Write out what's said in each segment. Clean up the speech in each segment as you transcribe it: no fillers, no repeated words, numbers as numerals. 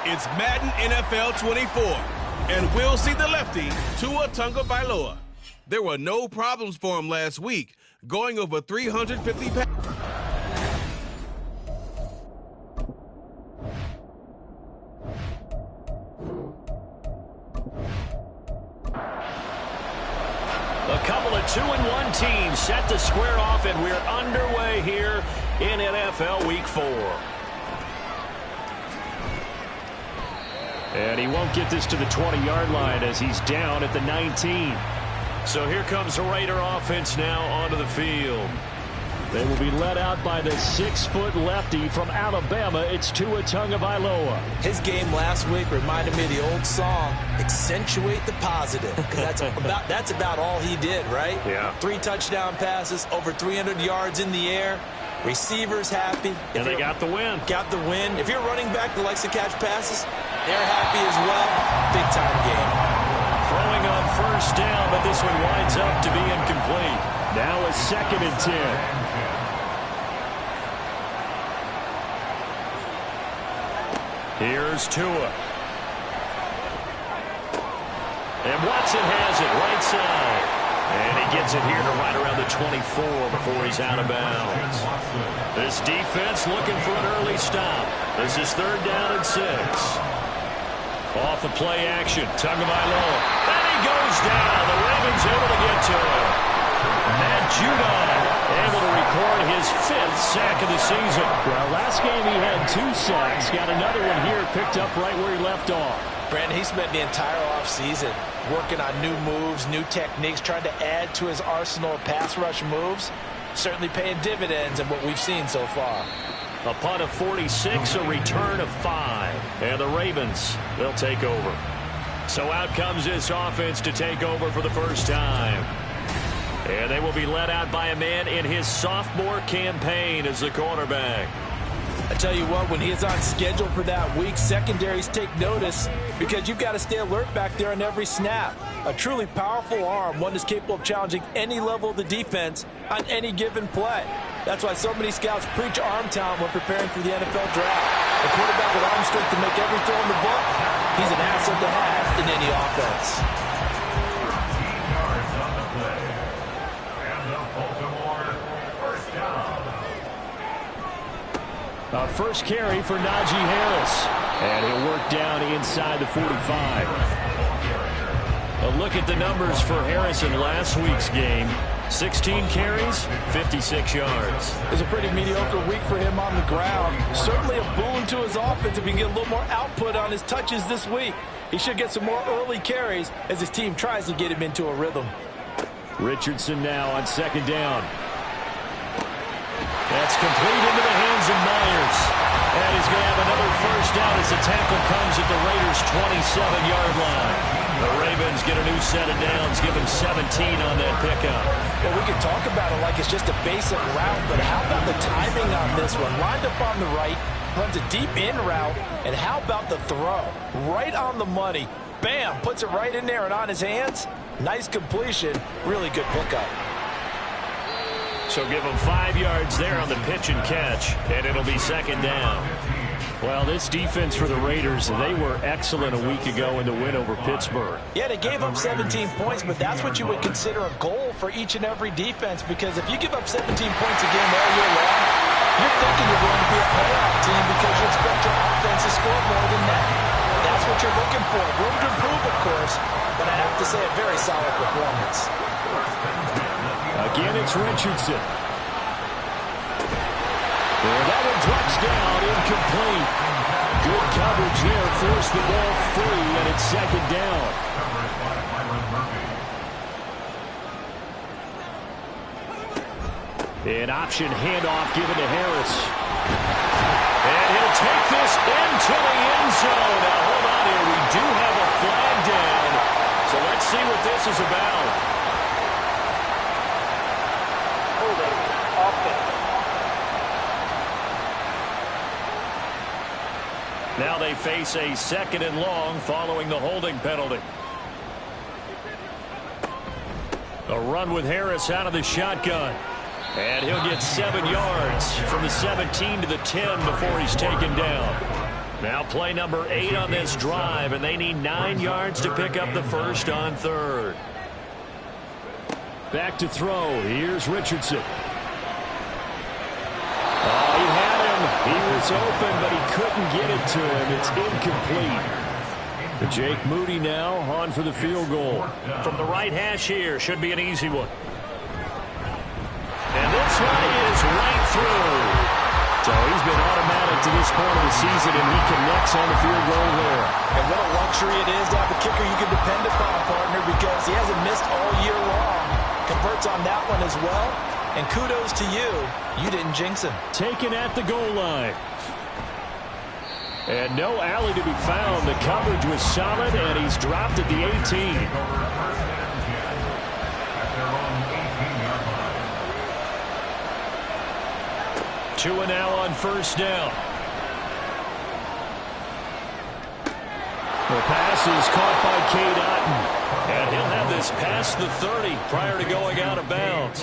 It's Madden NFL 24, and we'll see the lefty, Tua Tagovailoa. There were no problems for him last week, going over 350 pounds. A couple of 2-1 teams set to square off, and we're underway here in NFL Week 4. And he won't get this to the 20-yard line as he's down at the 19. So here comes the Raider offense now onto the field. They will be led out by the 6-foot lefty from Alabama. It's Tua Tagovailoa. His game last week reminded me of the old song, Accentuate the Positive. Because that's about all he did, right? Yeah. 3 touchdown passes, over 300 yards in the air. Receivers happy. And they got the win. Got the win. If you're running back that likes to catch passes, they're happy as well. Big-time game. Throwing on first down, but this one winds up to be incomplete. Now a 2nd and 10. Here's Tua. And Watson has it right side. And he gets it here to right around the 24 before he's out of bounds. This defense looking for an early stop. This is 3rd down and 6. Off the play action, Tagovailoa. And he goes down. The Ravens able to get to him. Matt Judon able to record his 5th sack of the season. Well, last game he had 2 sacks. Got another one here picked up right where he left off. Brandon, he spent the entire offseason working on new moves, new techniques, trying to add to his arsenal of pass rush moves. Certainly paying dividends in what we've seen so far. A punt of 46, a return of 5. And the Ravens, they'll take over. So out comes this offense to take over for the first time. And they will be led out by a man in his sophomore campaign as the quarterback. I tell you what, when he is on schedule for that week, secondaries take notice because you've got to stay alert back there on every snap. A truly powerful arm, one that's capable of challenging any level of the defense on any given play. That's why so many scouts preach arm talent when preparing for the NFL draft. A quarterback with arm strength to make every throw in the book, he's an asset to have in any offense. First carry for Najee Harris. And he'll work down inside the 45. A look at the numbers for Harris in last week's game. 16 carries, 56 yards. It was a pretty mediocre week for him on the ground. Certainly a boon to his offense if he can get a little more output on his touches this week. He should get some more early carries as his team tries to get him into a rhythm. Richardson now on 2nd down. That's complete into the hands of Myers. And he's going to have another first down as the tackle comes at the Raiders' 27-yard line. The Ravens get a new set of downs, give him 17 on that pickup. Well, we could talk about it like it's just a basic route, but how about the timing on this one? Lined up on the right, runs a deep in route, and how about the throw? Right on the money. Bam, puts it right in there and on his hands. Nice completion, really good pickup. So give him 5 yards there on the pitch and catch, and it'll be 2nd down. Well, this defense for the Raiders, they were excellent a week ago in the win over Pittsburgh. Yeah, they gave up 17 points, but that's what you would consider a goal for each and every defense, because if you give up 17 points a game all year long, you're thinking you're going to be a playoff team because you expect your offense to score more than that. That's what you're looking for. Room to improve, of course, but I have to say a very solid performance. Again, it's Richardson. And that one drops down, incomplete. Good coverage there, forced the ball free, and it's 2nd down. An option handoff given to Harris. And he'll take this into the end zone. Now, hold on here. We do have a flag down. So let's see what this is about. Now they face a 2nd and long following the holding penalty. A run with Harris out of the shotgun. And he'll get 7 yards from the 17 to the 10 before he's taken down. Now play number 8 on this drive, and they need 9 yards to pick up the first on 3rd. Back to throw. Here's Richardson. Oh, he had him. He was open, but he couldn't get it to him. It's incomplete. Jake Moody now on for the field goal. From the right hash here, should be an easy one. And this one is right through. So he's been automatic to this point of the season, and he connects on the field goal there. And what a luxury it is to have a kicker you can depend upon, partner, because he hasn't missed all year long. Converts on that one as well. And kudos to you. You didn't jinx him. Taken at the goal line. And no alley to be found. The coverage was solid, and he's dropped at the 18. Two and now on first down. The pass is caught by Cade Otton. And he'll have this past the 30 prior to going out of bounds.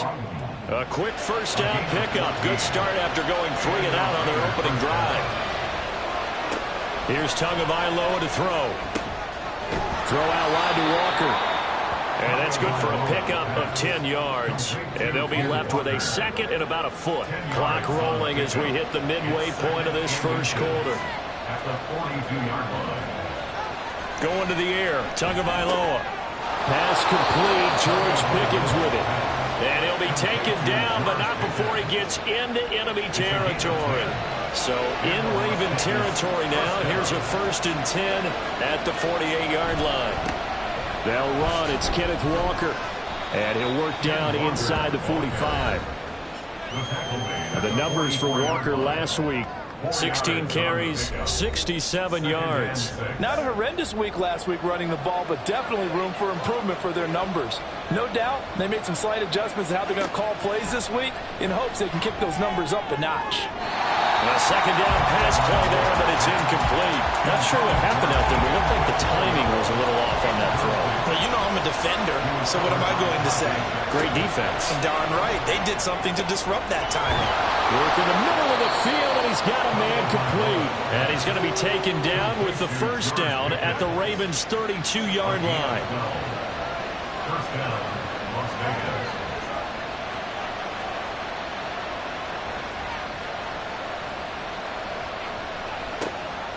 A quick first down pickup. Good start after going 3 and out on their opening drive. Here's Tagovailoa to throw. Throw out wide to Walker. And that's good for a pickup of 10 yards. And they'll be left with a second and about a foot. Clock rolling as we hit the midway point of this first quarter. At the 42-yard line. Going to the air, Tagovailoa. Pass complete. George Pickens with it. And he'll be taken down, but not before he gets into enemy territory. So in Raven territory now. Here's a 1st and 10 at the 48-yard line. They'll run. It's Kenneth Walker. And he'll work down inside the 45. The numbers for Walker last week. 16 carries, 67 yards. Not a horrendous week last week running the ball, but definitely room for improvement for their numbers. No doubt they made some slight adjustments to how they're going to call plays this week in hopes they can kick those numbers up a notch. A second down pass play there, but it's incomplete. Not sure what happened out there, but it looked like the timing was a little off on that throw. Well, you know I'm a defender, so what am I going to say? Great defense. And darn right, they did something to disrupt that timing. Work in the middle of the field, and he's got a man complete. And he's going to be taken down with the first down at the Ravens' 32-yard line. First down, Las Vegas.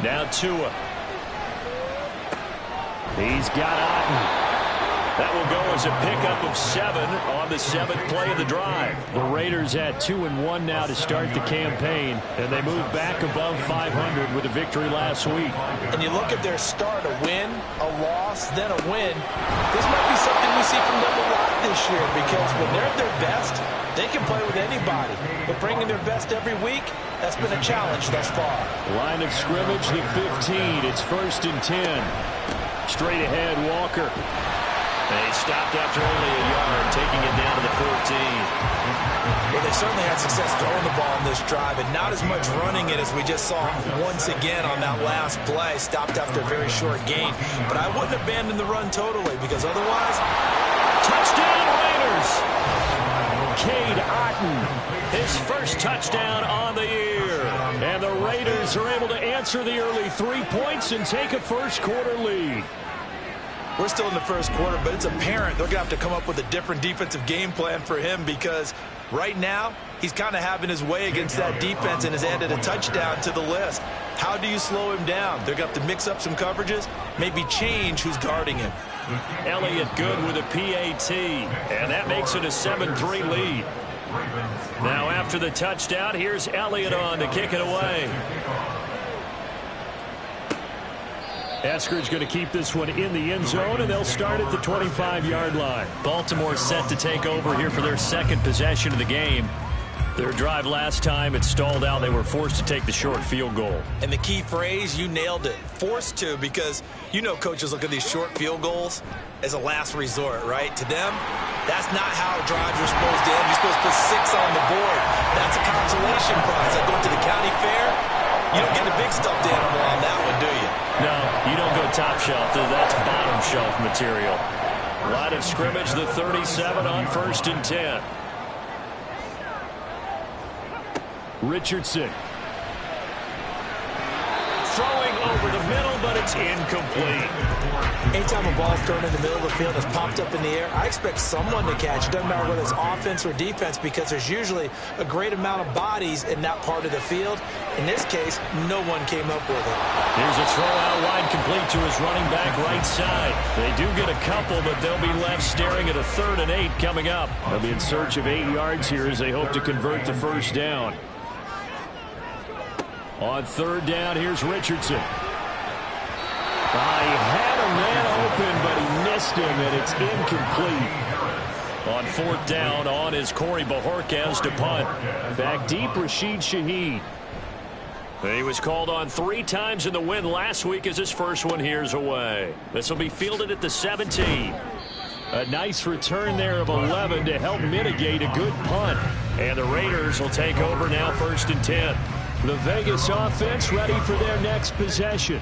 Now Tua. He's got Otton. That will go as a pickup of 7 on the 7th play of the drive. The Raiders at 2-1 now to start the campaign, and they move back above 500 with a victory last week. And you look at their start, a win, a loss, then a win. This might be something we see from them a lot this year, because when they're at their best, they can play with anybody. But bringing their best every week, that's been a challenge thus far. Line of scrimmage, the 15. It's 1st and 10. Straight ahead, Walker. They stopped after only a yard, taking it down to the 14. Well, they certainly had success throwing the ball on this drive, and not as much running it as we just saw once again on that last play. Stopped after a very short gain. But I wouldn't abandon the run totally, because otherwise, touchdown Raiders! Cade Otton. His first touchdown on the year. And the Raiders are able to answer the early 3 points and take a first quarter lead. we're still in the first quarter, but it's apparent they're going to have to come up with a different defensive game plan for him, because right now he's kind of having his way against that defense and has added a touchdown to the list. How do you slow him down? They're going to have to mix up some coverages, maybe change who's guarding him. Elliott good with a PAT, and that makes it a 7-3 lead. Now after the touchdown, here's Elliott on to kick it away. Eskridge going to keep this one in the end zone, and they'll start at the 25-yard line. Baltimore set to take over here for their second possession of the game. Their drive last time, it stalled out. They were forced to take the short field goal. And the key phrase, you nailed it, forced to, because you know coaches look at these short field goals as a last resort, right? To them, that's not how drives are supposed to end. You're supposed to put 6 on the board. That's a consolation prize. Like going to the county fair, you don't get a big stuffed animal on that one, do you? No, you don't go top shelf. That's bottom shelf material. Line of scrimmage, the 37 on 1st and 10. Richardson. Throwing middle, but it's incomplete. Anytime a ball's thrown in the middle of the field that's popped up in the air, I expect someone to catch. It doesn't matter whether it's offense or defense, because there's usually a great amount of bodies in that part of the field. In this case, no one came up with it. Here's a throw out wide, complete to his running back right side. They do get a couple, but they'll be left staring at a 3rd and 8 coming up. They'll be in search of 8 yards here as they hope to convert the first down. On 3rd down, here's Richardson. He had a man open, but he missed him, and it's incomplete. On 4th down, on is Corey Bojorquez to punt. Back deep, Rashid Shaheed. He was called on 3 times in the win last week as his first one here's away. This will be fielded at the 17. A nice return there of 11 to help mitigate a good punt. And the Raiders will take over now, 1st and 10. The Vegas offense ready for their next possession.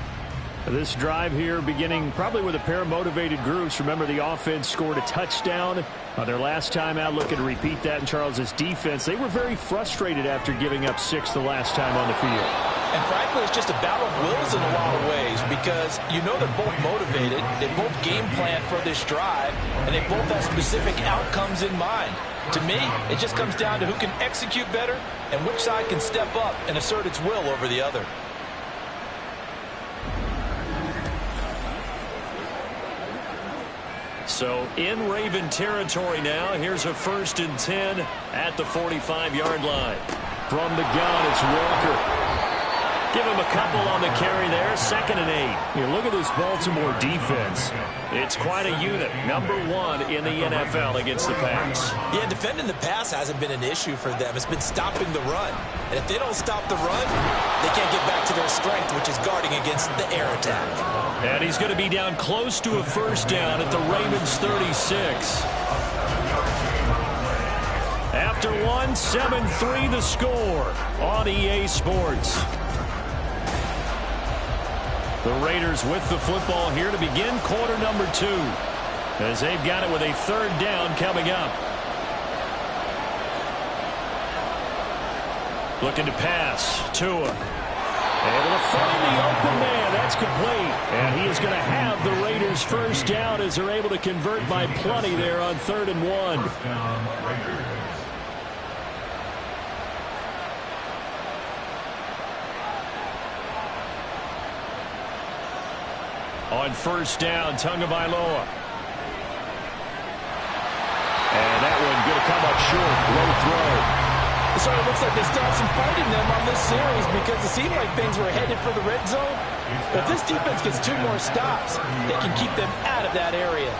This drive here beginning probably with a pair of motivated groups. Remember, the offense scored a touchdown their last time out. Looking to repeat that in Charles's defense. They were very frustrated after giving up 6 the last time on the field. And frankly, it's just a battle of wills in a lot of ways, because you know they're both motivated, they both game plan for this drive, and they both have specific outcomes in mind. To me, it just comes down to who can execute better and which side can step up and assert its will over the other. So in Raven territory now, here's a 1st and 10 at the 45-yard line. From the gun, it's Walker. Give him a couple on the carry there, 2nd and 8. Look at this Baltimore defense. It's quite a unit, number 1 in the NFL against the pass. Yeah, defending the pass hasn't been an issue for them. It's been stopping the run. And if they don't stop the run, they can't get back to their strength, which is guarding against the air attack. And he's going to be down close to a 1st down at the Ravens 36. After 1, 7-3 the score on EA Sports. The Raiders with the football here to begin quarter number 2, as they've got it with a 3rd down coming up. Looking to pass. Tua. Able to find the open man. That's complete. And he is going to have the Raiders' 1st down as they're able to convert by plenty there on 3rd and 1. On 1st down, Tagovailoa. And that one going to come up short. Low throw. It sort of looks like they still have some fight in them on this series, because it seemed like things were headed for the red zone. But if this defense gets 2 more stops, they can keep them out of that area.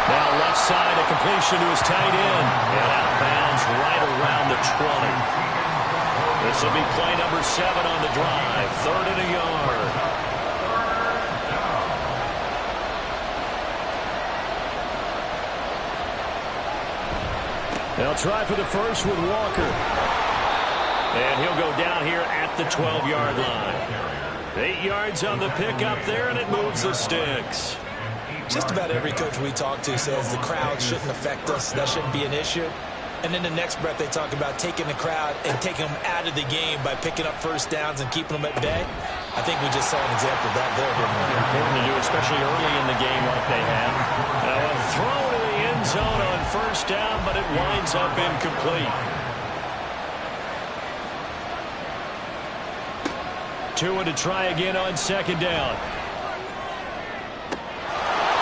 Now left side, a completion to his tight end. And out of bounds right around the 20. This will be play number 7 on the drive. 3rd and a yard. They'll try for the first with Walker. And he'll go down here at the 12-yard line. 8 yards on the pickup there, and it moves the sticks. Just about every coach we talk to says the crowd shouldn't affect us. That shouldn't be an issue. And in the next breath, they talk about taking the crowd and taking them out of the game by picking up 1st downs and keeping them at bay. I think we just saw an example of that there, didn't we? Important to do, especially early in the game like they have. Now a throw to the end zone on 1st down, but it winds up incomplete. Tua to try again on 2nd down.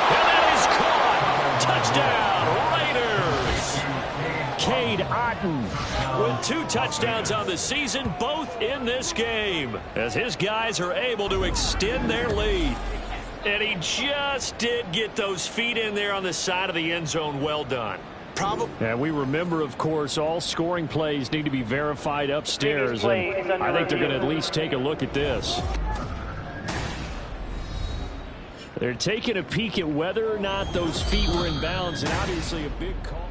And that is caught. Touchdown, Raiders. Cade Otton with 2 touchdowns on the season, both in this game, as his guys are able to extend their lead. And he just did get those feet in there on the side of the end zone. Well done. And we remember, of course, all scoring plays need to be verified upstairs, and I think they're going to at least take a look at this. They're taking a peek at whether or not those feet were in bounds, and obviously a big call.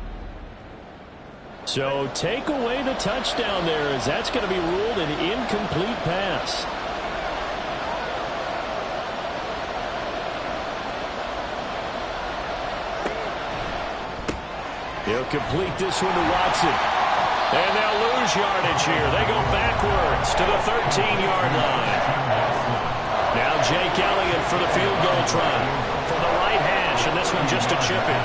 So take away the touchdown there, as that's going to be ruled an incomplete pass. He'll complete this one to Watson. And they'll lose yardage here. They go backwards to the 13-yard line. Now Jake Elliott for the field goal try from the right hash, and this one just a chip in.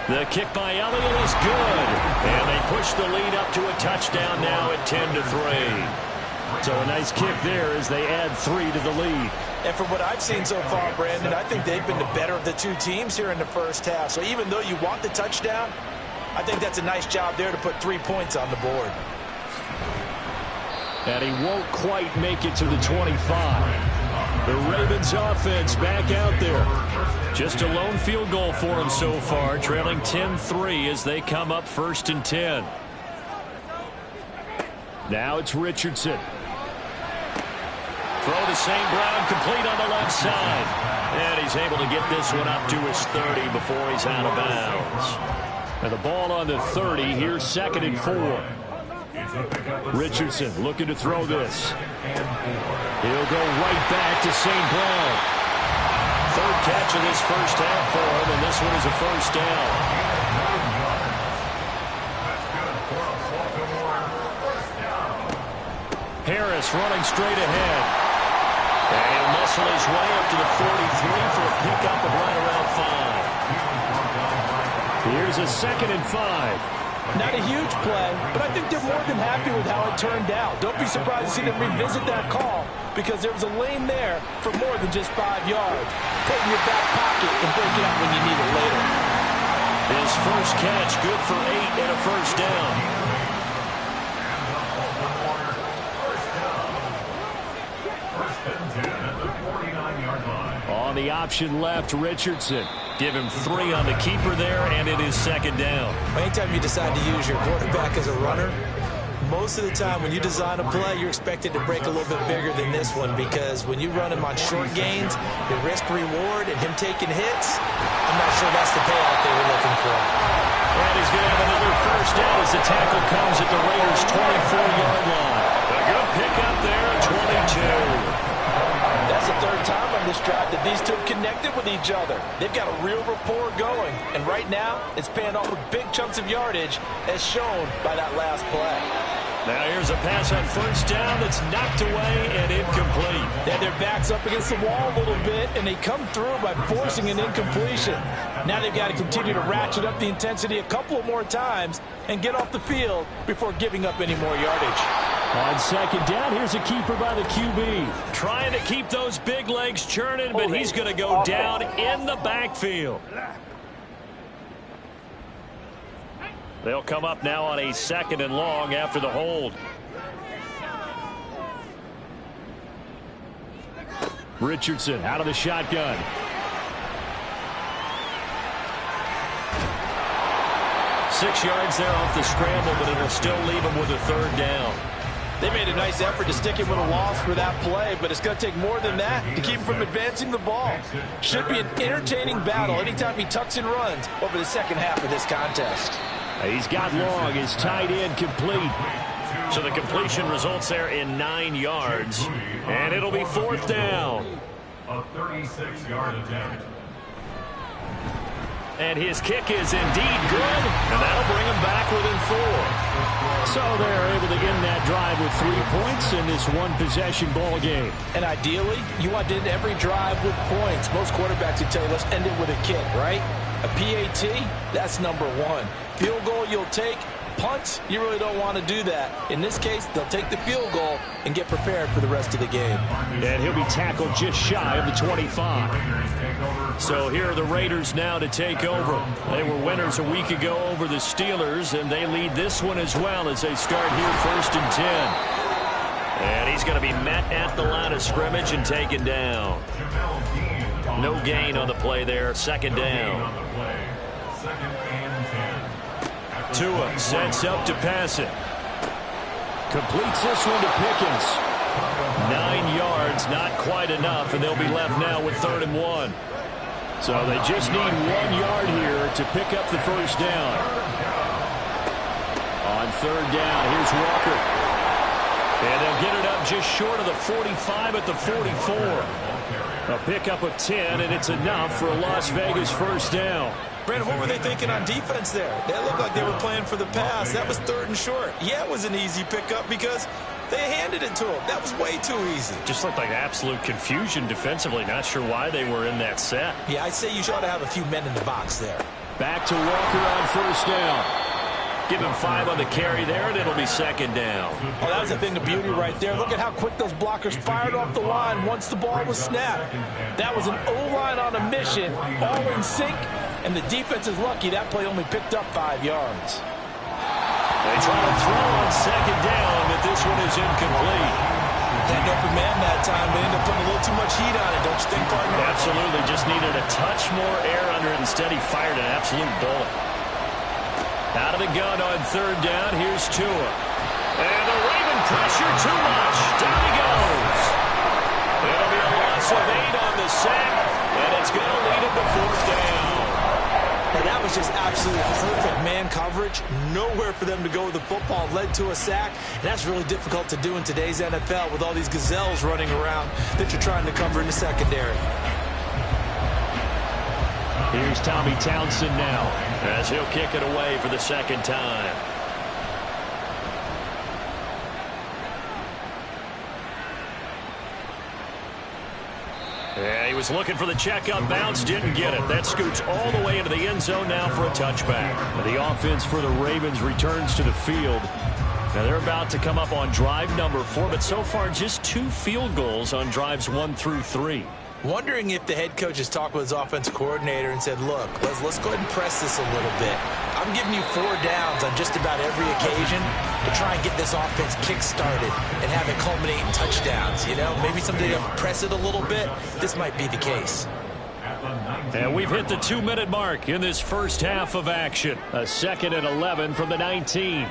The kick by Elliott is good. And they push the lead up to a touchdown now at 10-3. So a nice kick there as they add 3 to the lead. And from what I've seen so far, Brandon, I think they've been the better of the two teams here in the first half. So even though you want the touchdown, I think that's a nice job there to put 3 points on the board. And he won't quite make it to the 25. The Ravens offense back out there. Just a lone field goal for him so far, trailing 10-3 as they come up 1st and 10. Now it's Richardson. Throw to St. Brown, complete on the left side. And he's able to get this one up to his 30 before he's out of bounds. And the ball on the 30, here's 2nd and 4. Richardson looking to throw this. He'll go right back to St. Brown. 3rd catch of this first half for him, and this one is a first down. Harris running straight ahead. And he'll muscle his way up to the 43 for a pickup of right around 5. Here's a 2nd and 5. Not a huge play, but I think they're more than happy with how it turned out. Don't be surprised to see them revisit that call because there was a lane there for more than just 5 yards. Put it in your back pocket and break it out when you need it later. His first catch, good for 8 and a first down. On the option left, Richardson. Give him 3 on the keeper there, and it is 2nd down. Anytime you decide to use your quarterback as a runner, most of the time when you design a play, you're expected to break a little bit bigger than this one because when you run him on short gains, the risk-reward and him taking hits, I'm not sure that's the payoff they were looking for. And he's going to have another first down as the tackle comes at the Raiders' 24-yard line. A good pickup there at 22. That's the 3rd time on this drive that these two have connected with each other. They've got a real rapport going. And right now, it's paying off with big chunks of yardage as shown by that last play. Now here's a pass on first down that's knocked away and incomplete. They had their backs up against the wall a little bit, and they come through by forcing an incompletion. Now they've got to continue to ratchet up the intensity a couple of more times and get off the field before giving up any more yardage. On 2nd down, here's a keeper by the QB. Trying to keep those big legs churning, but he's going to go down in the backfield. They'll come up now on a 2nd and long after the hold. Richardson out of the shotgun. Six yards there off the scramble, but it'll still leave him with a 3rd down. They made a nice effort to stick him with a loss for that play, but it's going to take more than that to keep him from advancing the ball. Should be an entertaining battle anytime he tucks and runs over the second half of this contest. He's got long, his tight end complete. So the completion results there in 9 yards, and it'll be 4th down. A 36-yard attempt. And his kick is indeed good, and that'll bring him back within 4. So they're able to end that drive with 3 points in this one-possession ball game. And ideally, you want to end every drive with points. Most quarterbacks would tell you, let's end it with a kick, right? A PAT, that's number 1. Field goal you'll take. Punts, you really don't want to do that. In this case, they'll take the field goal and get prepared for the rest of the game. And he'll be tackled just shy of the 25. So here are the Raiders now to take over. They were winners a week ago over the Steelers, and they lead this one as well as they start here 1st and 10. And he's going to be met at the line of scrimmage and taken down. No gain on the play there, 2nd down. Tua sets up to pass it. Completes this one to Pickens. 9 yards, not quite enough, and they'll be left now with 3rd and 1. So they just need 1 yard here to pick up the first down. On 3rd down, here's Walker. And they'll get it up just short of the 45 at the 44. A pickup of 10, and it's enough for a Las Vegas first down. Brandon, what were they thinking on defense there? That looked like they were playing for the pass. That was 3rd and short. Yeah, it was an easy pickup because they handed it to him. That was way too easy. Just looked like absolute confusion defensively. Not sure why they were in that set. Yeah, I'd say you ought to have a few men in the box there. Back to Walker on first down. Give him 5 on the carry there, and it'll be 2nd down. Oh, that was a thing of beauty right there. Look at how quick those blockers fired off the line once the ball was snapped. That was an O-line on a mission, all in sync, and the defense is lucky that play only picked up 5 yards. They try to throw on 2nd down, but this one is incomplete. Had an open man that time, but ended up putting a little too much heat on it, don't you think, partner? Absolutely, just needed a touch more air under it. Instead, he fired an absolute bullet. Out of the gun on 3rd down, here's Tua. And the Raven pressure too much. Down he goes. It'll be a loss of 8 on the sack, and it's going to lead him to 4th down. And that was just absolutely perfect man coverage. Nowhere for them to go with the football. Led to a sack. And that's really difficult to do in today's NFL with all these gazelles running around that you're trying to cover in the secondary. Here's Tommy Townsend now, as he'll kick it away for the 2nd time. Yeah, he was looking for the check-up bounce, didn't get it. That scoots all the way into the end zone now for a touchback. The offense for the Ravens returns to the field. Now they're about to come up on drive number 4, but so far just 2 field goals on drives 1 through 3. Wondering if the head coach has talked with his offensive coordinator and said, look, let's go ahead and press this a little bit. I'm giving you 4 downs on just about every occasion to try and get this offense kick-started and have it culminate in touchdowns. You know, maybe someday to press it a little bit. This might be the case. And we've hit the 2-minute mark in this first half of action. A 2nd and 11 from the 19.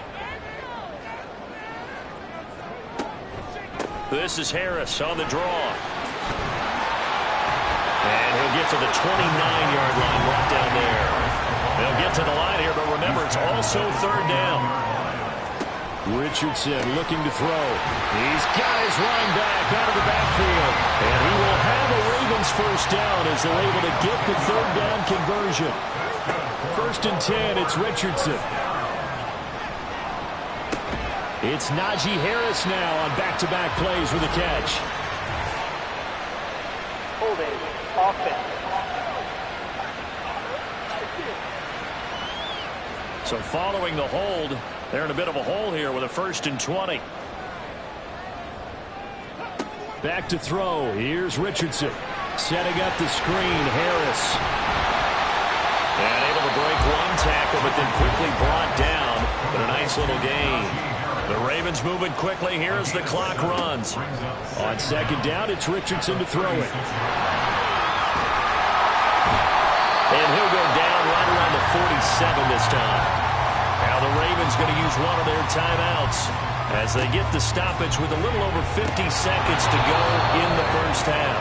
This is Harris on the draw. And he'll get to the 29-yard line right down there. They'll get to the line here, but remember, it's also 3rd down. Richardson looking to throw. He's got his line back out of the backfield. And he will have a Ravens first down as they're able to get the 3rd down conversion. 1st and 10, it's Richardson. It's Najee Harris now on back-to-back plays with a catch. Holding offense. So following the hold, they're in a bit of a hole here with a 1st and 20. Back to throw. Here's Richardson. Setting up the screen, Harris. And able to break 1 tackle, but then quickly brought down. But a nice little gain. The Ravens moving quickly here as the clock runs. On 2nd down, it's Richardson to throw it. And he'll go down right around the 47 this time. Now the Ravens going to use one of their timeouts as they get the stoppage with a little over 50 seconds to go in the first half.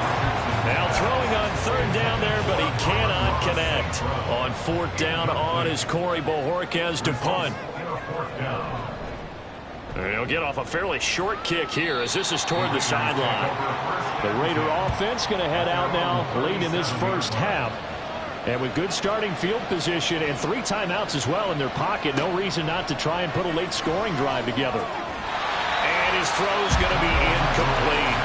Now throwing on 3rd down there, but he cannot connect. On 4th down on is Corey Bojorquez to punt. And he'll get off a fairly short kick here as this is toward the sideline. The Raider offense going to head out now late in this first half. And with good starting field position and 3 timeouts as well in their pocket, no reason not to try and put a late scoring drive together. And his throw's going to be incomplete.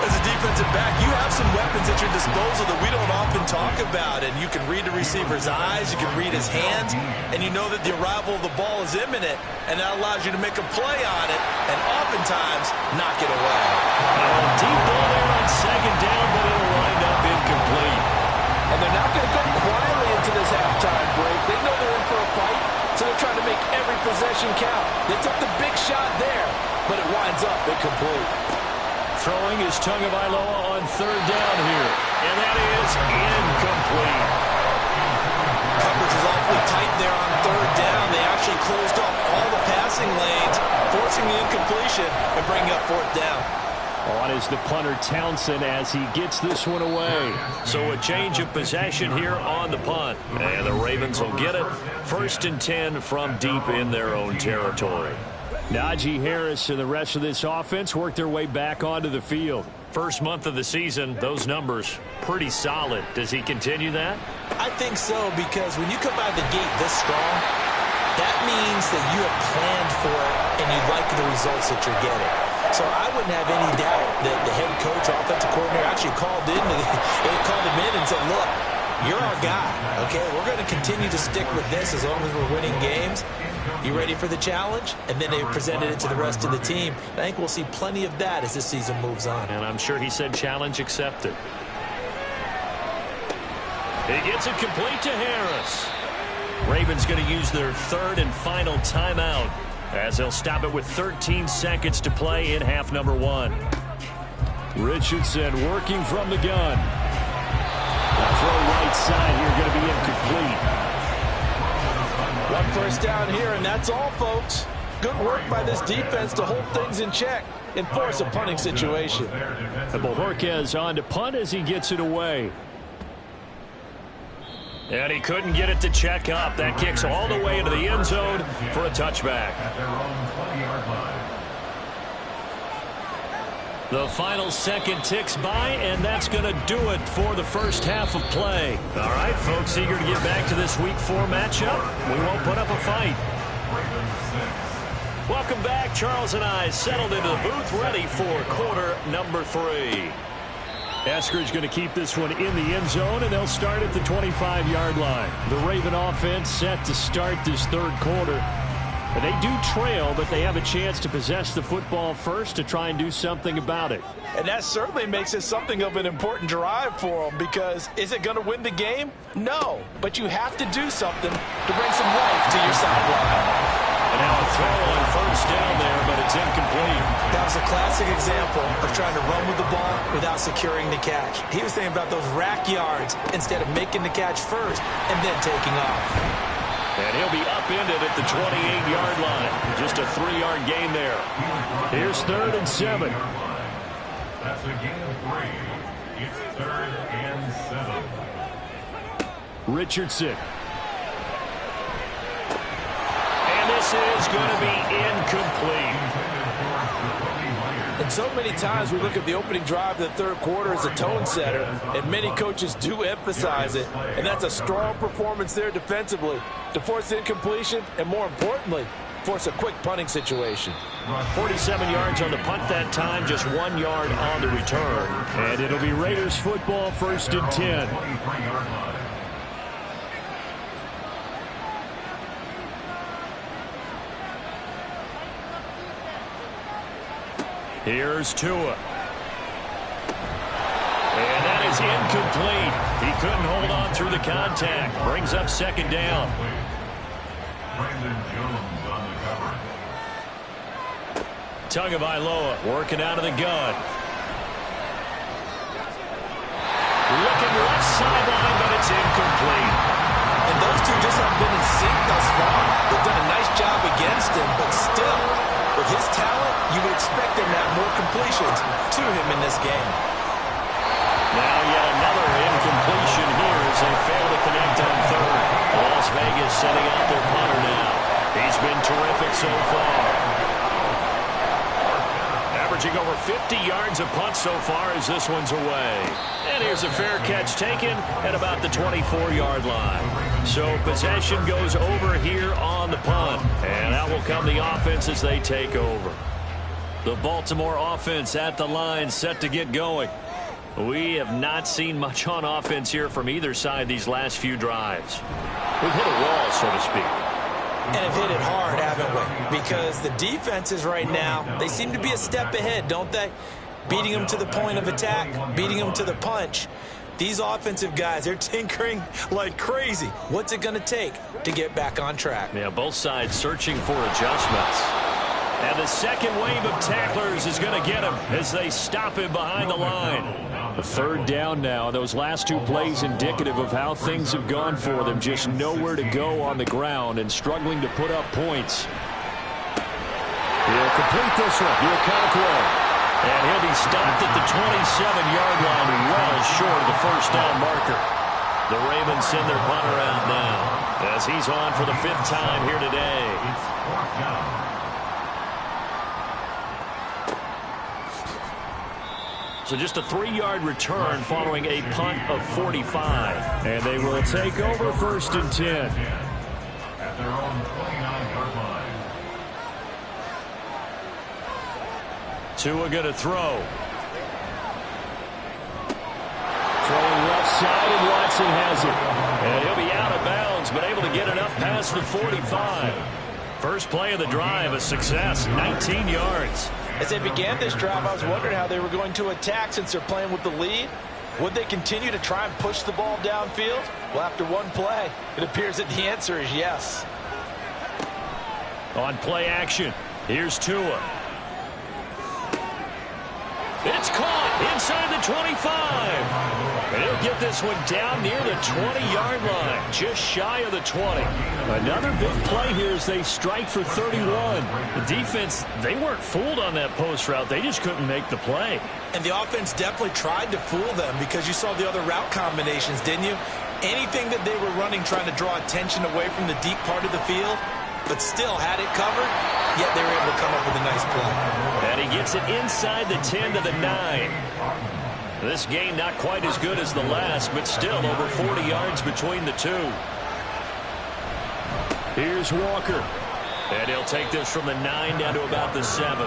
As a defensive back, you have some weapons at your disposal that we don't often talk about. And you can read the receiver's eyes, you can read his hands, and you know that the arrival of the ball is imminent, and that allows you to make a play on it and oftentimes knock it away. Deep ball there on 2nd down, but it'll wind up incomplete. And they're not going to come quietly into this halftime break. They know they're in for a fight, so they're trying to make every possession count. They took the big shot there, but it winds up incomplete. Throwing is Tagovailoa on 3rd down here. And that is incomplete. Coverage is awfully tight there on 3rd down. They actually closed off all the passing lanes, forcing the incompletion and bringing up 4th down. On is the punter Townsend as he gets this one away. So a change of possession here on the punt. And the Ravens will get it. 1st and 10 from deep in their own territory. Najee Harris and the rest of this offense work their way back onto the field. First month of the season, those numbers pretty solid. Does he continue that? I think so, because when you come out of the gate this strong, that means that you have planned for it and you like the results that you're getting. So I wouldn't have any doubt that the head coach, offensive coordinator, actually called him in and said, look, you're our guy, okay? We're going to continue to stick with this as long as we're winning games. You ready for the challenge? And then they presented it to the rest of the team. I think we'll see plenty of that as this season moves on. And I'm sure he said challenge accepted. He gets it complete to Harris. Ravens going to use their third and final timeout as they'll stop it with 13 seconds to play in half number 1. Richardson working from the gun. The throw right side here going to be incomplete. One first down here, and that's all, folks. Good work by this defense to hold things in check and force a punting situation. And Bojorquez on to punt as he gets it away. And he couldn't get it to check up. That kicks all the way into the end zone for a touchback. At their own 20-yard line. The final second ticks by, and that's going to do it for the first half of play. All right, folks, eager to get back to this Week 4 matchup. We won't put up a fight. Welcome back. Charles and I settled into the booth, ready for quarter number 3. Eskridge going to keep this one in the end zone, and they'll start at the 25-yard line. The Raven offense set to start this third quarter. They do trail, but they have a chance to possess the football first to try and do something about it. And that certainly makes it something of an important drive for them, because is it going to win the game? No, but you have to do something to bring some life to your sideline. And now a throw on first down there, but it's incomplete. That was a classic example of trying to run with the ball without securing the catch. He was thinking about those rack yards instead of making the catch first and then taking off. And he'll be upended at the 28-yard line. Just a 3-yard gain there. Here's 3rd and 7. That's a gain of 3. It's 3rd and 7. Richardson. And this is going to be incomplete. And so many times we look at the opening drive of the third quarter as a tone setter, and many coaches do emphasize it. And that's a strong performance there defensively to force incompletion and, more importantly, force a quick punting situation. 47 yards on the punt that time, just 1 yard on the return. And it'll be Raiders football, 1st and 10. Here's Tua. And that is incomplete. He couldn't hold on through the contact. Brings up 2nd down. Brandon Jones on the cover. Tagovailoa working out of the gun. Looking left sideline, but it's incomplete. And those two just haven't been in sync thus far. They've done a nice job against him, but still, with his talent, you would expect him to have more completions to him in this game. Now yet another incompletion here as they fail to connect on 3rd. Las Vegas setting out their punter now. He's been terrific so far. Averaging over 50 yards a punt so far as this one's away. And here's a fair catch taken at about the 24-yard line. So possession goes over here on the punt. And out will come the offense as they take over. The Baltimore offense at the line, set to get going. We have not seen much on offense here from either side these last few drives. We've hit a wall, so to speak. And have hit it hard, haven't we? Because the defenses right now, they seem to be a step ahead, don't they? Beating them to the point of attack, beating them to the punch. These offensive guys, they're tinkering like crazy. What's it going to take to get back on track? Yeah, both sides searching for adjustments. And the second wave of tacklers is going to get him as they stop him behind the line. A 3rd down now. Those last 2 plays indicative of how things have gone for them. Just nowhere to go on the ground and struggling to put up points. He'll complete this one. Okonkwo. And he'll be stopped at the 27-yard line, well short of the first down marker. The Ravens send their punter out now as he's on for the 5th time here today. So just a 3-yard return following a punt of 45. And they will take over 1st and 10. At their own 29-yard line. Tua going to throw. Throwing left side, and Watson has it. And he'll be out of bounds, but able to get enough past the 45. First play of the drive, a success, 19 yards. As they began this drive, I was wondering how they were going to attack since they're playing with the lead. Would they continue to try and push the ball downfield? Well, after one play, it appears that the answer is yes. On play action, here's Tua. It's caught inside the 25. And he'll get this one down near the 20-yard line, just shy of the 20. Another big play here as they strike for 31. The defense, they weren't fooled on that post route. They just couldn't make the play. And the offense definitely tried to fool them because you saw the other route combinations, didn't you? Anything that they were running trying to draw attention away from the deep part of the field, but still had it covered, yet they were able to come up with a nice play. And he gets it inside the 10 to the 9. This game not quite as good as the last, but still over 40 yards between the two. Here's Walker. And he'll take this from the 9 down to about the 7.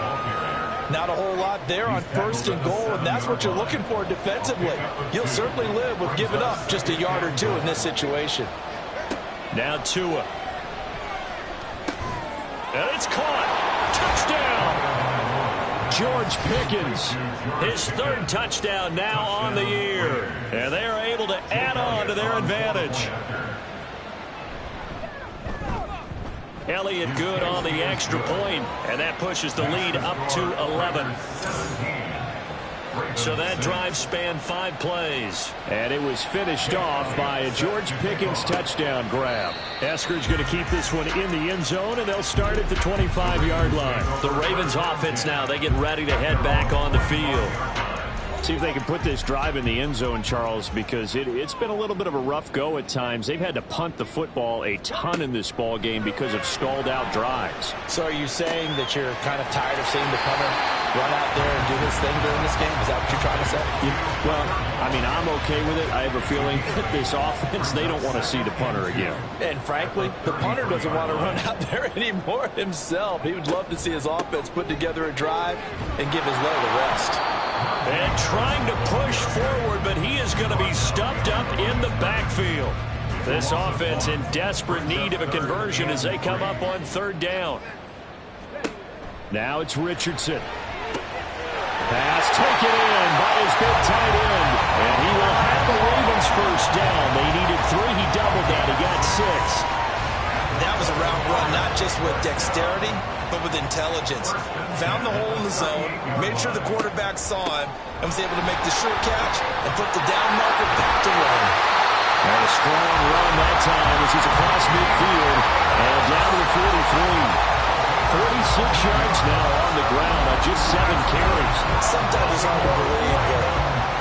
Not a whole lot there on 1st and goal, and that's what you're looking for defensively. You'll certainly live with giving up just a yard or two in this situation. Now Tua. And it's caught. Touchdown. George Pickens. His 3rd touchdown now on the year. And they are able to add on to their advantage. Elliott good on the extra point, and that pushes the lead up to 11. So that drive spanned 5 plays. And it was finished off by a George Pickens touchdown grab. Eskridge going to keep this one in the end zone, and they'll start at the 25-yard line. The Ravens offense now, they get ready to head back on the field. See if they can put this drive in the end zone, Charles, because it's been a little bit of a rough go at times. They've had to punt the football a ton in this ball game because of stalled-out drives. So are you saying that you're kind of tired of seeing the punter run out there and do his thing during this game? Is that what you're trying to say? Well, I mean, I'm okay with it. I have a feeling that this offense, they don't want to see the punter again. And frankly, the punter doesn't want to run out there anymore himself. He would love to see his offense put together a drive and give his leg a rest. And trying to push forward, but he is going to be stuffed up in the backfield. This offense in desperate need of a conversion as they come up on 3rd down. Now it's Richardson. Pass taken in by his big tight end. And he will have the Ravens 1st down. They needed 3. He doubled that. He got 6. That was a route run, not just with dexterity, but with intelligence. Found the hole in the zone, made sure the quarterback saw him, and was able to make the sure catch and put the down marker back to run. And a strong run that time as he's across midfield and down to the 43. 46 yards now on the ground on just 7 carries. Sometimes it's hard to believe, but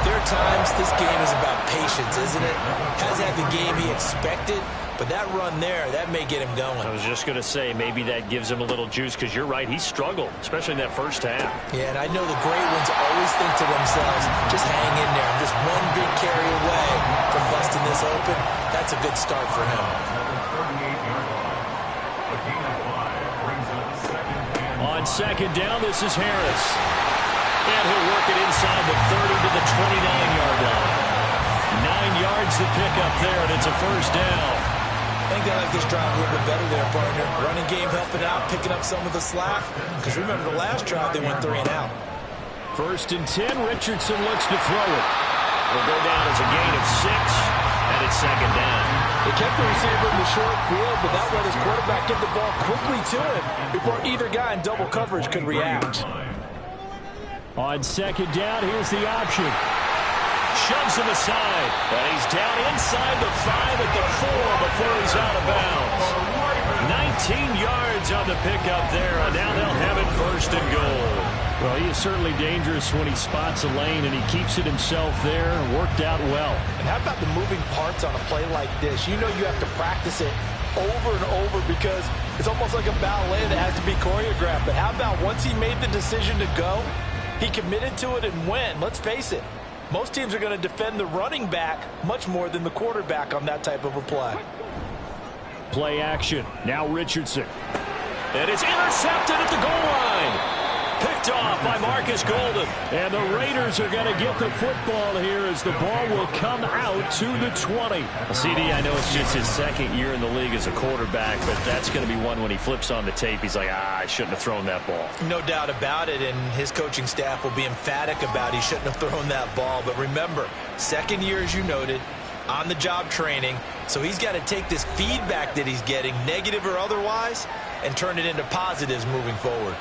there are times this game is about patience, isn't it? Has had the game he expected, but that run there, that may get him going. I was just going to say, maybe that gives him a little juice, because you're right, he struggled, especially in that first half. Yeah, and I know the great ones always think to themselves, just hang in there. I'm just one big carry away from busting this open. That's a good start for him. On 2nd down, this is Harris. And he'll work it inside the 30 to the 29-yard line. 9 yards to pick up there, and it's a 1st down. I think they like this drive a little bit better there, partner. Running game helping out, picking up some of the slack. Because remember, the last drive, they went 3 and out. 1st and 10, Richardson looks to throw it. Will go down as a gain of 6, and it's 2nd down. They kept the receiver in the short field, but that let his quarterback get the ball quickly to him before either guy in double coverage could react. On 2nd down, here's the option. Shoves him aside, and he's down inside the 5 at the 4 before he's out of bounds. 19 yards on the pickup there, and now they'll have it 1st and goal. Well, he is certainly dangerous when he spots a lane, and he keeps it himself there. Worked out well. And how about the moving parts on a play like this? You know you have to practice it over and over because it's almost like a ballet that has to be choreographed. But how about once he made the decision to go, He committed to it and went. Let's face it, most teams are going to defend the running back much more than the quarterback on that type of a play. Play action. Now Richardson. And it's intercepted at the goal line. Picked off by Marcus Golden. And the Raiders are going to get the football here as the ball will come out to the 20. CD, I know it's just his second year in the league as a quarterback, but that's going to be one when he flips on the tape, he's like, I shouldn't have thrown that ball. No doubt about it, and his coaching staff will be emphatic about he shouldn't have thrown that ball. But remember, second year, as you noted, on-the-job training, so he's got to take this feedback that he's getting, negative or otherwise, and turn it into positives moving forward.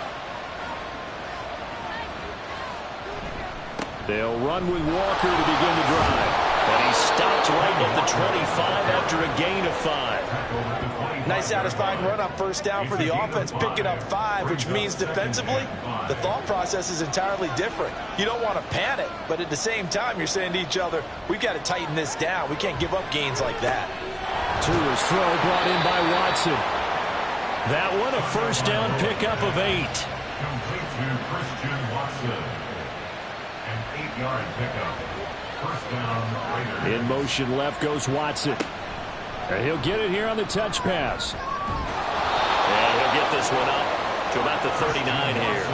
They'll run with Walker to begin the drive. But he stopped right at the 25 after a gain of 5. Nice satisfying run on first down for the offense, picking up 5, which means defensively, the thought process is entirely different. You don't want to panic, but at the same time, you're saying to each other, we've got to tighten this down. We can't give up gains like that. To his throw, brought in by Watson. That one, a first down pickup of 8. Complete to Christian Watson. An 8-yard pickup. First down, Raiders. In motion left goes Watson. And he'll get it here on the touch pass. And he'll get this one up to about the 39 here.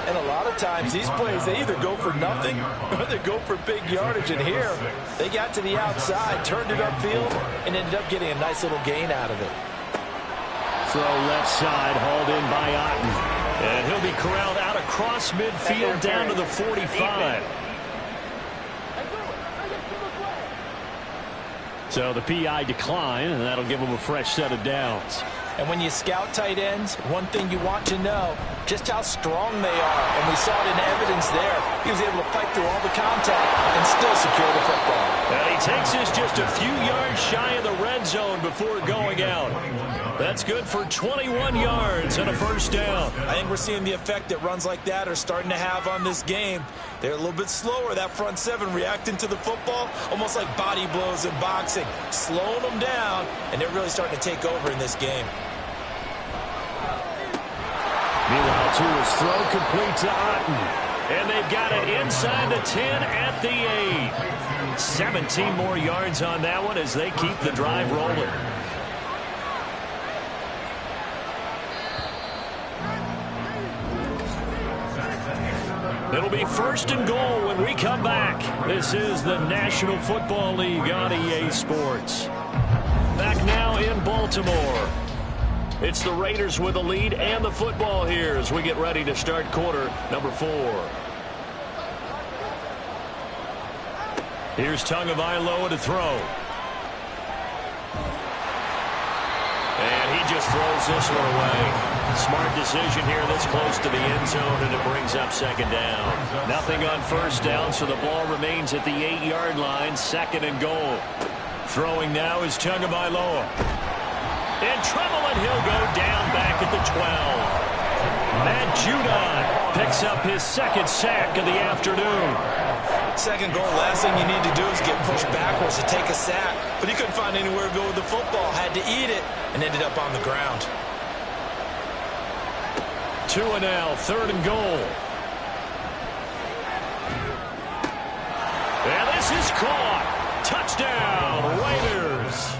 And a lot of times, these plays, they either go for nothing or they go for big yardage. And here, they got to the outside, turned it upfield, and ended up getting a nice little gain out of it. Throw left side, hauled in by Otten. And he'll be corralled out across midfield down to the 45. So the PI decline, and that'll give him a fresh set of downs. And when you scout tight ends, one thing you want to know, just how strong they are. And we saw it in evidence there. He was able to fight through all the contact and still secure the football. And he takes this just a few yards shy of the red zone before going out. That's good for 21 yards and a first down. I think we're seeing the effect that runs like that are starting to have on this game. They're a little bit slower, that front seven, reacting to the football, almost like body blows in boxing, slowing them down, and they're really starting to take over in this game. Meanwhile, Tua's throw complete to Otten. And they've got it inside the 10 at the 8. 17 more yards on that one as they keep the drive rolling. It'll be first and goal when we come back. This is the National Football League on EA Sports. Back now in Baltimore. It's the Raiders with the lead and the football here as we get ready to start quarter number 4. Here's Tagovailoa to throw. And he just throws this one away. Smart decision here this close to the end zone, and it brings up second down. Nothing on first down, so the ball remains at the 8-yard line, second and goal. Throwing now is Tagovailoa. In trouble, and he'll go down back at the 12. Matt Judon picks up his second sack of the afternoon. Second goal, last thing you need to do is get pushed backwards to take a sack. But he couldn't find anywhere to go with the football. Had to eat it and ended up on the ground. 2 and now, third and goal. And this is caught. Touchdown, Raiders.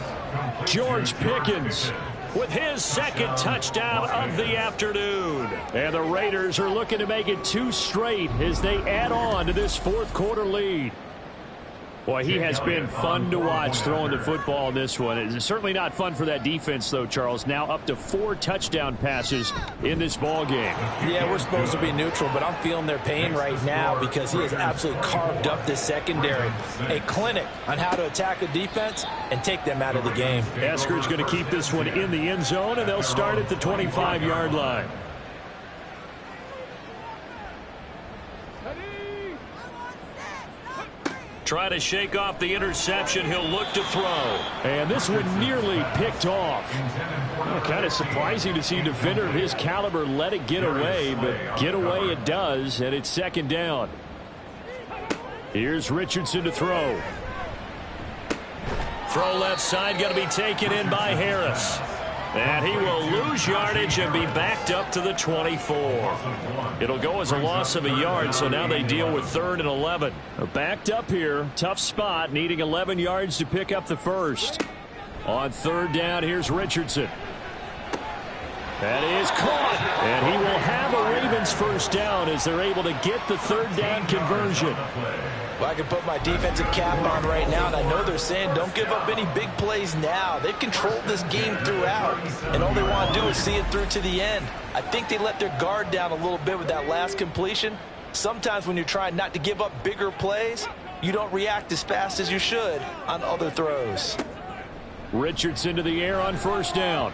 George Pickens with his second touchdown of the afternoon. And the Raiders are looking to make it 2 straight as they add on to this fourth quarter lead. Boy, he has been fun to watch throwing the football in this one. It's certainly not fun for that defense, though, Charles. Now up to 4 touchdown passes in this ball game. Yeah, we're supposed to be neutral, but I'm feeling their pain right now because he has absolutely carved up this secondary. A clinic on how to attack a defense and take them out of the game. Esker's going to keep this one in the end zone, and they'll start at the 25-yard line. Try to shake off the interception. He'll look to throw. And this one nearly picked off. Well, kind of surprising to see a defender of his caliber let it get away, but get away it does, and it's second down. Here's Richardson to throw. Throw left side, going to be taken in by Harris. And he will lose yardage and be backed up to the 24. It'll go as a loss of a yard, so now they deal with 3rd and 11. Backed up here. Tough spot, needing 11 yards to pick up the first. On 3rd down, here's Richardson. That is caught. And he will have a Ravens first down as they're able to get the 3rd down conversion. Well, I can put my defensive cap on right now, and I know they're saying don't give up any big plays now. They've controlled this game throughout, and all they want to do is see it through to the end. I think they let their guard down a little bit with that last completion. Sometimes when you're trying not to give up bigger plays, you don't react as fast as you should on other throws. Richardson to the air on 1st down.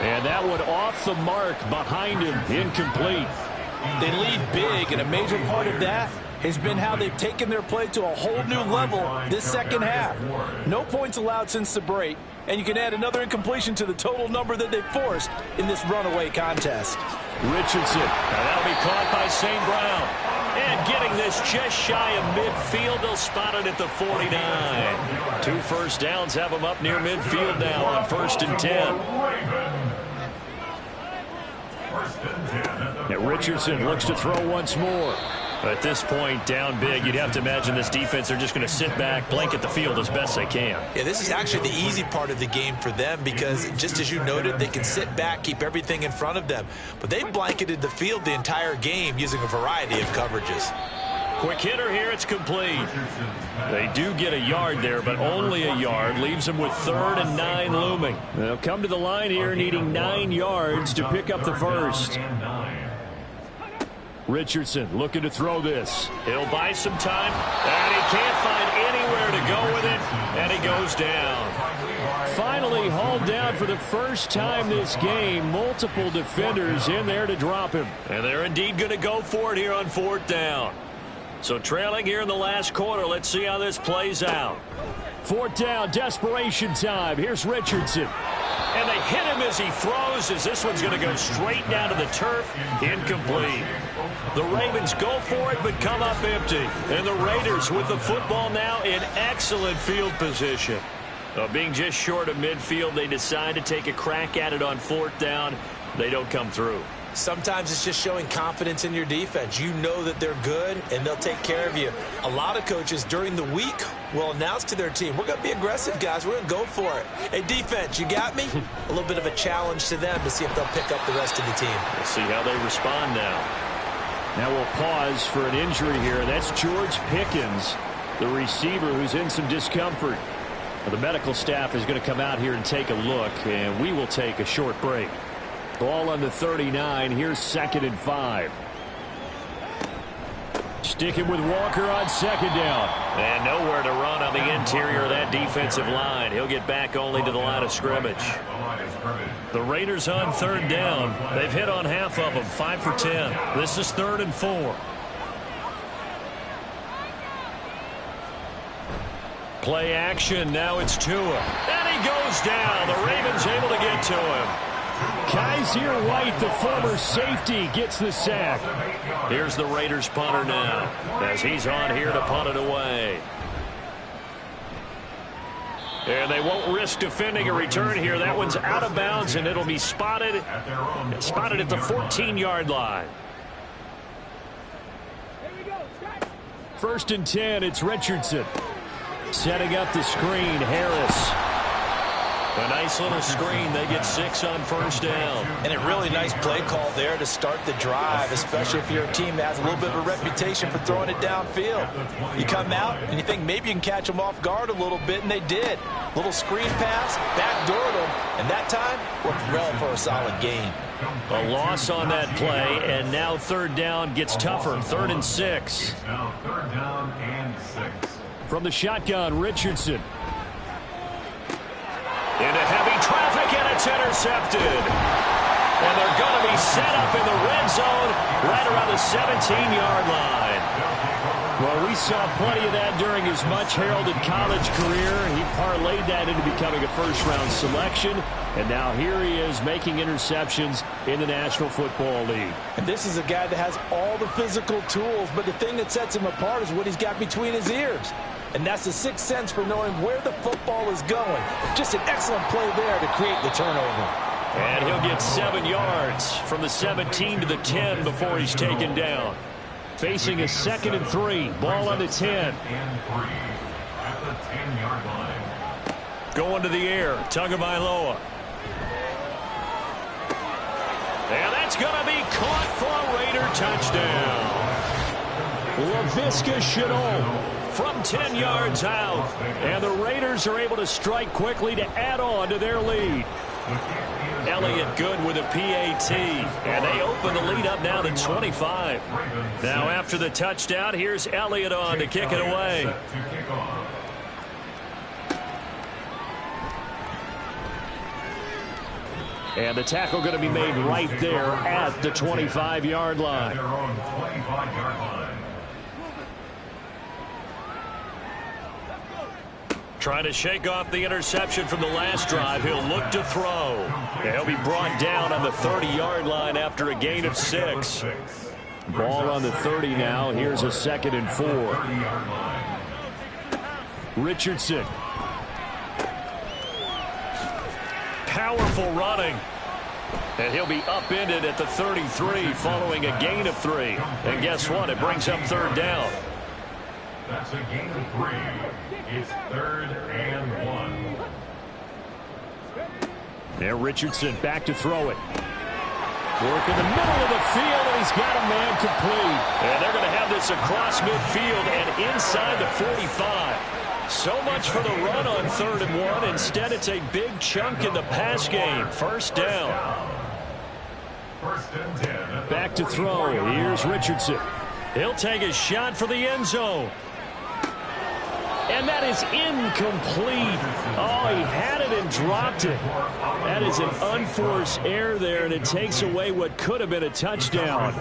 And that one off the mark behind him, incomplete. They lead big, and a major part of that has been how they've taken their play to a whole new level this second half. No points allowed since the break, and you can add another incompletion to the total number that they've forced in this runaway contest. Richardson. And that'll be caught by St. Brown. And getting this just shy of midfield, they'll spot it at the 49. 2 first downs have them up near midfield now on 1st and 10. And Richardson looks to throw once more. At this point, down big, you'd have to imagine this defense are just going to sit back, blanket the field as best they can. Yeah, this is actually the easy part of the game for them because, just as you noted, they can sit back, keep everything in front of them. But they've blanketed the field the entire game using a variety of coverages. Quick hitter here, it's complete. They do get a yard there, but only a yard. Leaves them with 3rd and 9 looming. They'll come to the line here needing 9 yards to pick up the first. Richardson looking to throw this. He'll buy some time, and he can't find anywhere to go with it, and he goes down. Finally hauled down for the first time this game. Multiple defenders in there to drop him. And they're indeed going to go for it here on 4th down. So trailing here in the last quarter. Let's see how this plays out. 4th down, desperation time. Here's Richardson. And they hit him as he throws, as this one's going to go straight down to the turf. Incomplete. The Ravens go for it, but come up empty. And the Raiders with the football now in excellent field position. Being just short of midfield, they decide to take a crack at it on 4th down. They don't come through. Sometimes it's just showing confidence in your defense. You know that they're good, and they'll take care of you. A lot of coaches during the week will announce to their team, we're going to be aggressive, guys. We're going to go for it. Hey, defense, you got me? A little bit of a challenge to them to see if they'll pick up the rest of the team. We'll see how they respond now. Now we'll pause for an injury here. That's George Pickens, the receiver who's in some discomfort. The medical staff is going to come out here and take a look, and we will take a short break. Ball on the 39. Here's 2nd and 5. Sticking with Walker on 2nd down. And nowhere to run on the interior of that defensive line. He'll get back only to the line of scrimmage. The Raiders on 3rd down. They've hit on half of them, 5 for 10. This is 3rd and 4. Play action. Now it's Tua. And he goes down. The Ravens able to get to him. Kaiser White, the former safety, gets the sack. Here's the Raiders punter now as he's on here to punt it away. And they won't risk defending a return here. That one's out of bounds, and it'll be spotted at the 14-yard line. 1st and 10, it's Richardson. Setting up the screen, Harris. A nice little screen. They get 6 on 1st down. And a really nice play call there to start the drive, especially if you're a team that has a little bit of a reputation for throwing it downfield. You come out and you think maybe you can catch them off guard a little bit, and they did. Little screen pass, backdoored them, and that time worked well for a solid gain. A loss on that play, and now 3rd down gets tougher. 3rd and 6. Now 3rd down and 6. From the shotgun, Richardson. Into heavy traffic, and it's intercepted. And they're going to be set up in the red zone right around the 17-yard line. Well, we saw plenty of that during his much-heralded college career. He parlayed that into becoming a first-round selection. And now here he is making interceptions in the National Football League. And this is a guy that has all the physical tools, but the thing that sets him apart is what he's got between his ears. And that's the sixth sense for knowing where the football is going. Just an excellent play there to create the turnover. And he'll get 7 yards from the 17 to the 10 before he's taken down. Facing a 2nd and 3. Ball on the 10. At the 10-yard line. Going to the air, Tagovailoa. And that's going to be caught for a Raider touchdown. Laviska Shenault From 10 yards out. And the Raiders are able to strike quickly to add on to their lead. Elliott good with a PAT. And they open the lead up now to 25. Now after the touchdown, here's Elliott on to kick it away. And the tackle going to be made right there at the 25-yard line. Trying to shake off the interception from the last drive. He'll look to throw. And he'll be brought down on the 30-yard line after a gain of 6. Ball on the 30 now. Here's a 2nd and 4. Richardson. Powerful running. And he'll be upended at the 33 following a gain of 3. And guess what? It brings up 3rd down. That's a gain of 3. It's 3rd and 1. There, Richardson back to throw it. Work in the middle of the field, and he's got a man complete. And they're going to have this across midfield and inside the 45. So much for the run on 3rd and 1. Instead, it's a big chunk in the pass game. 1st down. 1st and 10. Back to throw. Here's Richardson. He'll take a shot for the end zone. And that is incomplete. Oh, he had it and dropped it. That is an unforced error there, and it takes away what could have been a touchdown.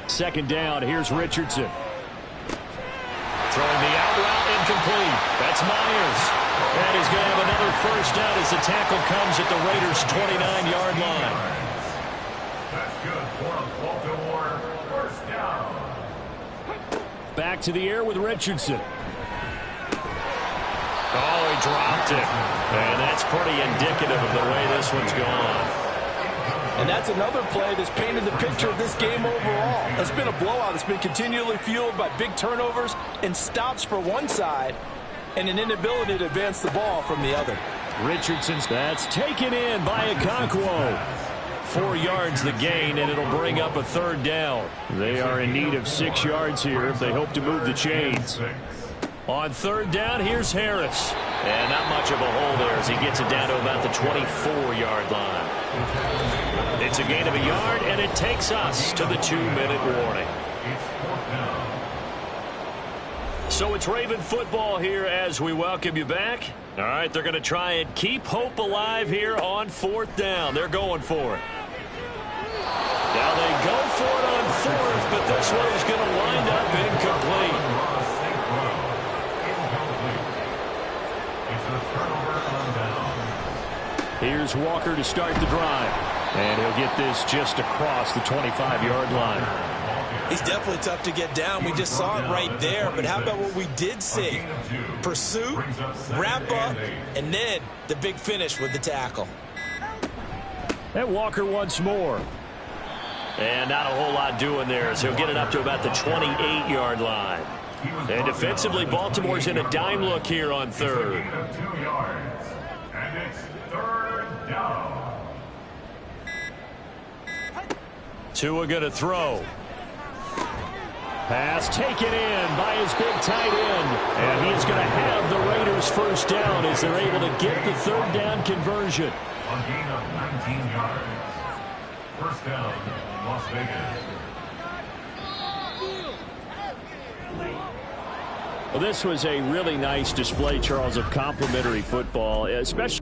2nd down. Here's Richardson. Throwing the out route incomplete. That's Myers. And he's going to have another 1st down as the tackle comes at the Raiders' 29-yard line. That's good for a Baltimore 1st down. Back to the air with Richardson. Oh, he dropped it. And that's pretty indicative of the way this one's gone. And that's another play that's painted the picture of this game overall. It's been a blowout. It's been continually fueled by big turnovers and stops for one side and an inability to advance the ball from the other. Richardson's that's taken in by Okonkwo. 4 yards the gain, and it'll bring up a 3rd down. They are in need of 6 yards here if they hope to move the chains. On 3rd down, here's Harris. And not much of a hole there as he gets it down to about the 24-yard line. It's a gain of a yard, and it takes us to the 2-minute warning. So it's Raven football here as we welcome you back. All right, they're going to try and keep hope alive here on 4th down. They're going for it. Now they go for it on 4th, but this one is going to wind up incomplete. Here's Walker to start the drive. And he'll get this just across the 25-yard line. He's definitely tough to get down. We just saw it right there. But how about what we did see? Pursuit, wrap up, and then the big finish with the tackle. And Walker once more. And not a whole lot doing there as he'll get it up to about the 28-yard line. And defensively, Baltimore's in a dime look here on 3rd. And it's 3rd down. Tua going to throw. Pass taken in by his big tight end. And he is going to have the Raiders 1st down as they're able to get the 3rd down conversion. A gain of 19 yards. 1st down, Las Vegas. Well, this was a really nice display, Charles, of complimentary football, especially